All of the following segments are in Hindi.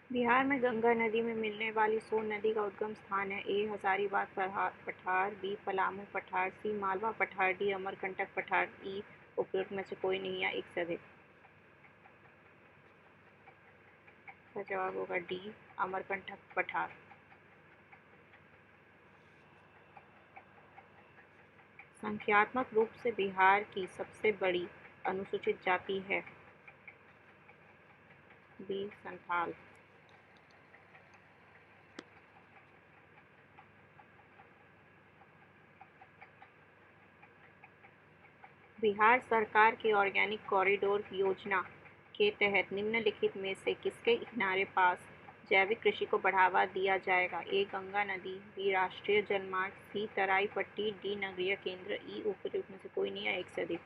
बिहार में गंगा नदी में मिलने वाली सोन नदी का उद्गम स्थान है। ए हजारीबाग पठार, बी पलामू पठार, सी मालवा पठार, डी अमरकंटक पठार। ई उपयुक्त में से कोई नहीं या एक से अधिक। इसका जवाब होगा डी अमरकंटक पठार। संख्यात्मक रूप से बिहार की सबसे बड़ी अनुसूचित जाति है। बी संथाल। बिहार सरकार की ऑर्गेनिक कॉरिडोर योजना के तहत निम्नलिखित में से किसके किनारे पास जैविक कृषि को बढ़ावा दिया जाएगा? ए गंगा नदी, बी राष्ट्रीय जलमार्ग, सी तराई पट्टी, डी नगरीय केंद्र। ई उपयुक्त में से कोई नहीं या एक से अधिक।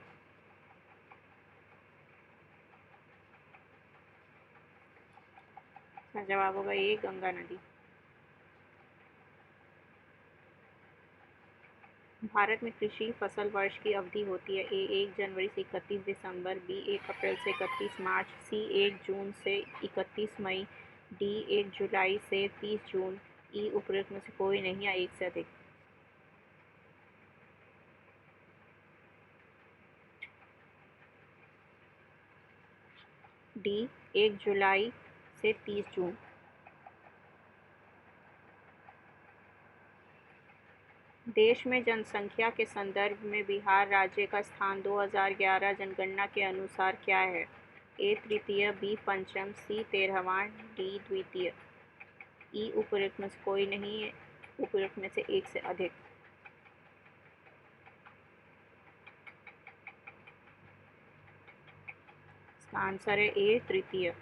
इसका जवाब होगा ए गंगा नदी। भारत में कृषि फसल वर्ष की अवधि होती है। ए 1 जनवरी से 31 दिसंबर, बी 1 अप्रैल से 31 मार्च, सी 1 जून से 31 मई, डी 1 जुलाई से 30 जून। ई उपयुक्त में से कोई नहीं या एक से अधिक। डी 1 जुलाई से 30 जून। देश में जनसंख्या के संदर्भ में बिहार राज्य का स्थान 2011 जनगणना के अनुसार क्या है? ए तृतीय, बी पंचम, सी 13वां, डी द्वितीय। ई उपयुक्त में से कोई नहीं है, उपयुक्त में से एक से अधिक। इसका आंसर है ए तृतीय।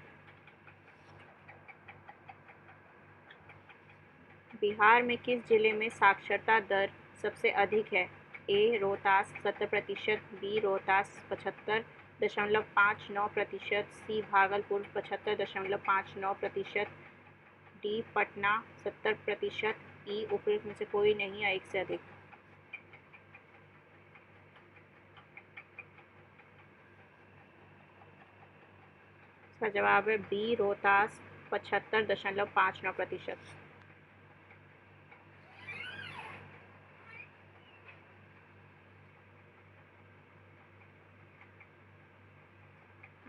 बिहार में किस जिले में साक्षरता दर सबसे अधिक है? ए रोहतास 70%, बी रोहतास 75.59%, सी भागलपुर 75.59%, डी पटना 70%। ई उपयुक्त में से कोई नहीं या एक से अधिक। इसका जवाब है बी रोहतास 75.59%।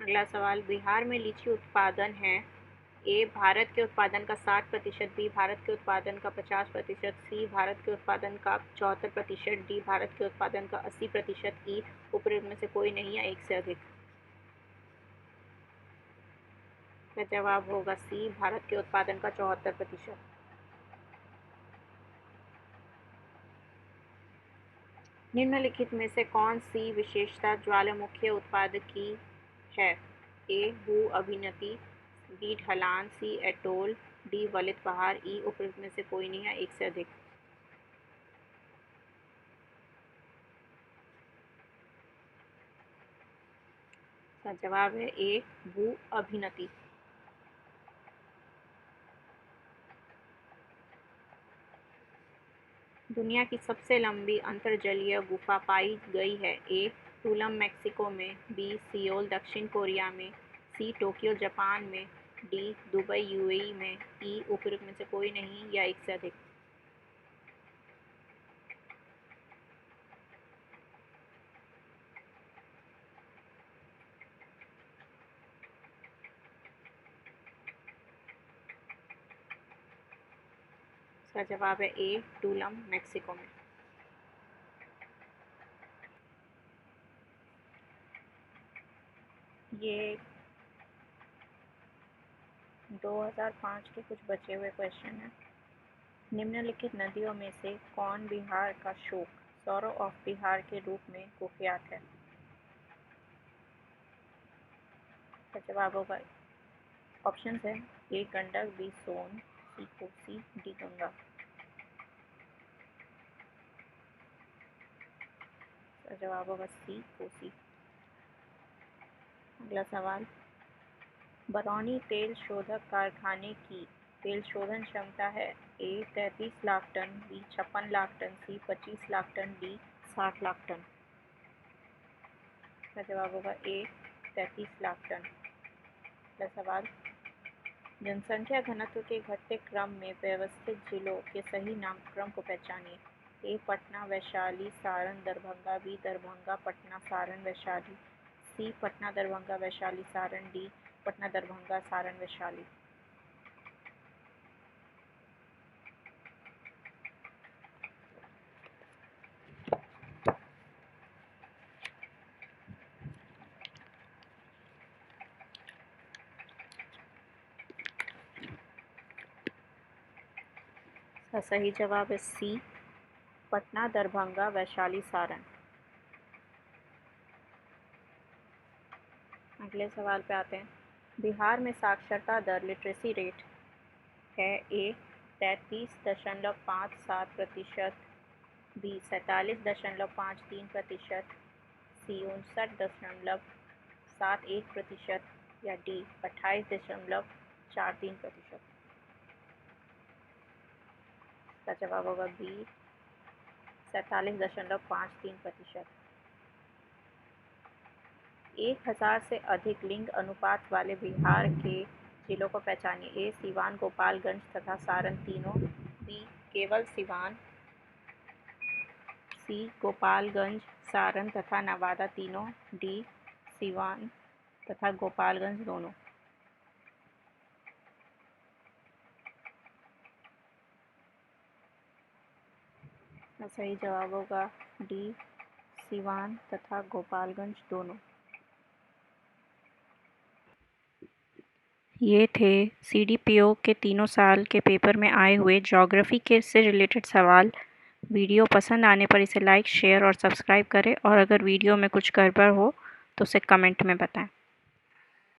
अगला सवाल, बिहार में लीची उत्पादन है। ए भारत के उत्पादन का 60%, बी भारत के उत्पादन का 50%, सी भारत के उत्पादन का 74%, डी भारत के उत्पादन का 80%। ई उपयुक्त में से कोई नहीं या एक से अधिक। का जवाब होगा सी भारत के उत्पादन का 74%। निम्नलिखित में से कौन सी विशेषता ज्वालामुखी उत्पाद की है? ए भू अभिनति, बी ढलान, सी एटोल, डी वलित पहाड़। ई उपयुक्त में से कोई नहीं है, एक से अधिक। इसका जवाब है ए भू अभिनति। दुनिया की सबसे लंबी अंतर्जलीय गुफा पाई गई है। ए टूलम मैक्सिको में, बी सियोल दक्षिण कोरिया में, सी टोक्यो जापान में, डी दुबई यूएई में। ई उपयुक्त में से कोई नहीं या एक से अधिक। इसका जवाब है ए टूलम मैक्सिको में। ये 2005 के कुछ बचे हुए क्वेश्चन हैं। निम्नलिखित नदियों में से कौन बिहार का शोक, सौरो ऑफ बिहार के रूप में कुख्यात है? इसका जवाब होगा, ऑप्शन है ए गंडक, बी सोन, सी कोसी, डी गंगा। इसका जवाब होगा सी कोसी। अगला सवाल, बरौनी तेल शोधक कारखाने की तेल शोधन क्षमता है। A 33 lakh ton, B 56 lakh ton, C 25 lakh ton, D 60 lakh ton. इसका जवाब होगा ए 33 लाख टन। अगला सवाल, जनसंख्या घनत्व के घटते क्रम में व्यवस्थित जिलों के सही नामक्रम को पहचानिए। ए पटना, वैशाली, सारण, दरभंगा। बी दरभंगा, पटना, सारण, वैशाली। सी पटना, दरभंगा, वैशाली, सारण। डी पटना, दरभंगा, सारण, वैशाली। इसका सही जवाब है सी पटना, दरभंगा, वैशाली, सारण। अगले सवाल पे आते हैं। बिहार में साक्षरता दर लिटरेसी रेट है। ए 33.57%। बी 47.53%। सी 59.71%। या डी 28.43%। इसका जवाब होगा बी 47.53%। 1000 से अधिक लिंग अनुपात वाले बिहार के जिलों को पहचानिए। ए सीवान, गोपालगंज तथा सारण तीनों। बी केवल सीवान। सी गोपालगंज, सारण तथा नवादा तीनों। डी सीवान तथा गोपालगंज दोनों। सही जवाब होगा डी सीवान तथा गोपालगंज दोनों। ये थे CDPO के तीनों साल के पेपर में आए हुए ज्योग्राफी के से रिलेटेड सवाल। वीडियो पसंद आने पर इसे लाइक, शेयर और सब्सक्राइब करें और अगर वीडियो में कुछ गड़बड़ हो तो उसे कमेंट में बताएं।